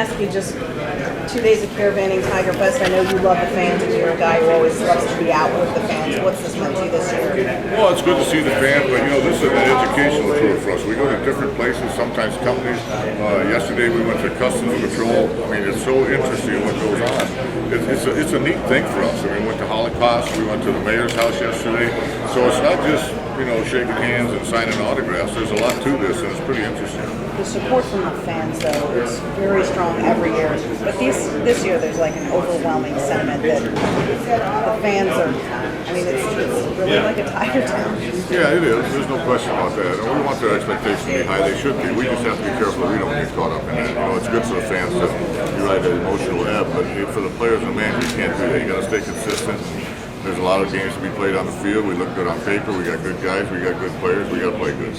ask you just 2 days of caravanning Tiger Fest. I know you love the fans and you're a guy who always loves to be out with the fans. What's this meant to you this year? Well, it's good to see the fans, but this is an educational tour for us. We go to different places, sometimes companies. Yesterday we went to Customs Patrol. I mean, it's so interesting what goes on. It's a neat thing for us. I mean, we went to Holocaust, we went to the mayor's house yesterday. So it's not just, shaking hands and signing autographs. There's a lot to this, and it's pretty interesting. The support from the fans, though, is very strong every year. But this year, there's like an overwhelming sentiment that the fans are. I mean, it's really like a Tiger town. Yeah, it is. There's no question about that. And we want their expectations to be high. They should be. We just have to be careful we don't get caught up in that. It's good for the fans to ride that emotional ebb, but for the players and the managers, you can't do that. You got to stay consistent. There's a lot of games to be played on the field. We look good on paper. We got good guys. We got good players. We got to play good.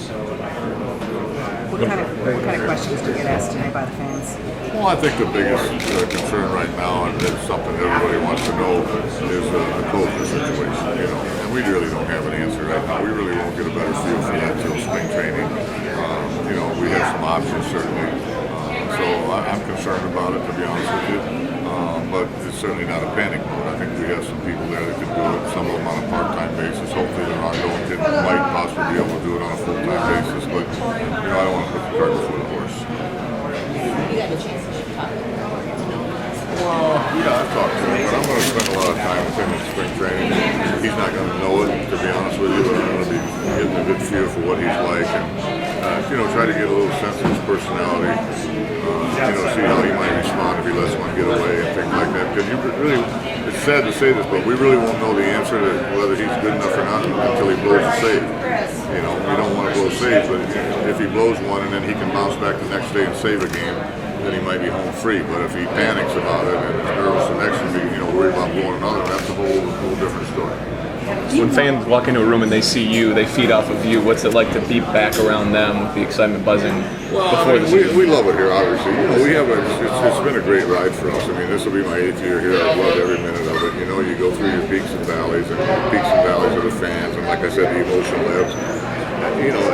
What kind of questions do you get asked today by the fans? Well, I think the biggest concern right now, and it's something everybody wants to know, is the COVID situation. And we really don't have an answer right now. We really won't get a better feel for that till spring training. We have some options certainly, so I'm concerned about it, to be honest with you. But it's certainly not a panic mode. I think we have some people there that can do it, some of them on a part-time basis. Hopefully they're ongoing kids might possibly be able to do it on a full-time basis, but I don't want to put the cart before the horse. You got a chance to talk to him? Well, yeah, I've talked to him, but I'm going to spend a lot of time with him in spring training. He's not going to know it, to be honest with you, but I'm going to be getting a good feel for what he's like and, try to get a little sense of his personality, see how he might respond if he lets one get away and things like that. Because it's sad to say this, but we really won't know the answer to whether he's good enough or not until he blows a save. We don't want to blow saves, but if he blows one and then he can bounce back the next day and save a game, then he might be home free. But if he panics about it and is nervous the next week, worried about blowing another, that's a whole different story. When fans walk into a room and they see you, they feed off of you. What's it like to be back around them with the excitement buzzing before the season? We love it here, obviously. It's been a great ride for us. I mean, this will be my 8th year here. I've loved every minute of it. You go through your peaks and valleys of the fans, and like I said, the emotional ebbs.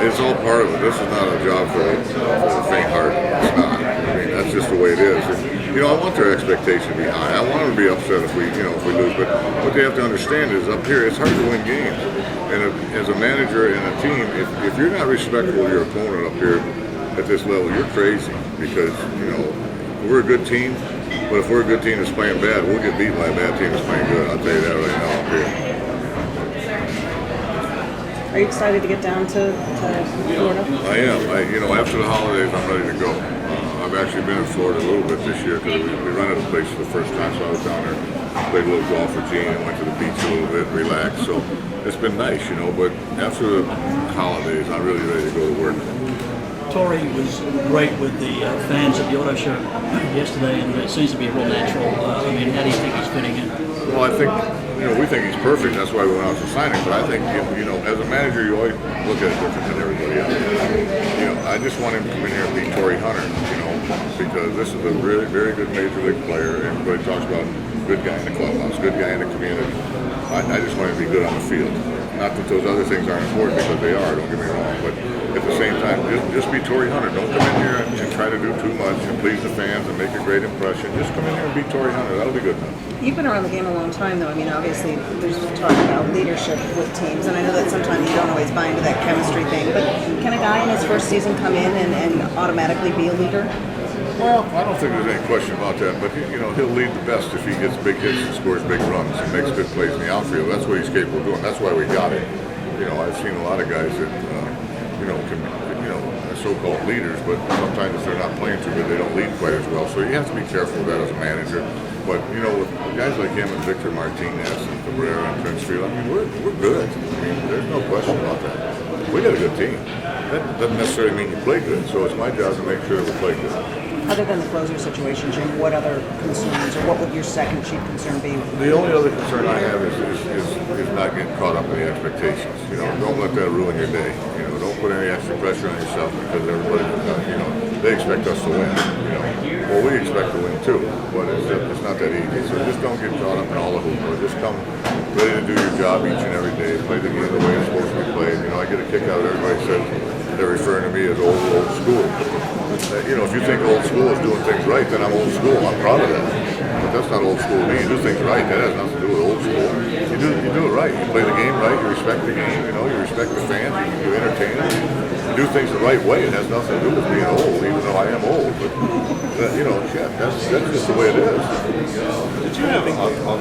It's all part of it. This is not a job for the faint-hearted. It's not. I mean, that's just the way it is. And, I want their expectation to be high. I want them to be upset if we lose. But what they have to understand is up here, it's hard to win games. And as a manager and a team, if you're not respectful of your opponent up here at this level, you're crazy. Because, we're a good team. But if we're a good team that's playing bad, we'll get beat by a bad team that's playing good. I'll tell you that right now up here. Are you excited to get down to Florida? I am. After the holidays, I'm ready to go. I've actually been in Florida a little bit this year because we rented a place for the first time, so I was down there, played a little golf with Gene, and went to the beach a little bit, relaxed. So it's been nice, but after the holidays, I'm really ready to go to work. Torrey was great with the fans at the auto show yesterday, and it seems to be a real natural. How do you think he's fitting in? Well, I think, we think he's perfect. That's why we went out for signing. But I think, as a manager, you always look at it different than everybody else. I just want him to come in here and be Torrey Hunter, because this is a really very good major league player. Everybody talks about good guy in the clubhouse, good guy in the community. I just want him to be good on the field. Not that those other things aren't important, because they are, don't get me wrong. But at the same time, just be Torrey Hunter. Don't come in here and try to do too much and please the fans and make a great impression. Just come in here and be Torrey Hunter. That'll be good enough. You've been around the game a long time, though. I mean, obviously, there's talk about leadership with teams, and I know that sometimes you don't always buy into that chemistry thing, but can a guy in his first season come in and automatically be a leader? Well, I don't think there's any question about that, but he'll lead the best if he gets big hits and scores big runs and makes good plays in the outfield. That's what he's capable of doing. That's why we got him. I've seen a lot of guys that can are so-called leaders, but sometimes if they're not playing too good, they don't lead quite as well. So you have to be careful of that as a manager. But with guys like him and Victor Martinez and Cabrera and Princefield, I mean, we're good. I mean, there's no question about that. We got a good team. That doesn't necessarily mean you play good. So it's my job to make sure that we play good. Other than the closer situation, Jim, what other concerns, or what would your second chief concern be? The only other concern I have is not getting caught up in the expectations. Don't let that ruin your day. Don't put any extra pressure on yourself because everybody, they expect us to win. Well, we expect to win too, but it's not that easy. So just don't get caught up in all the hoopla. Just come ready to do your job each and every day. Play the game the way it's supposed to be played. I get a kick out of everybody says they're referring to me as old school. You know, if you think old school is doing things right, then I'm old school. I'm proud of that. But that's not old school to me. You do things right. That has nothing to do with old school. You do it right. You play the game right. You respect the game. You know, you respect the fans. You entertain them. You do things the right way. It has nothing to do with being old, even though I am old. But you know, yeah, that's just the way it is. Did you have on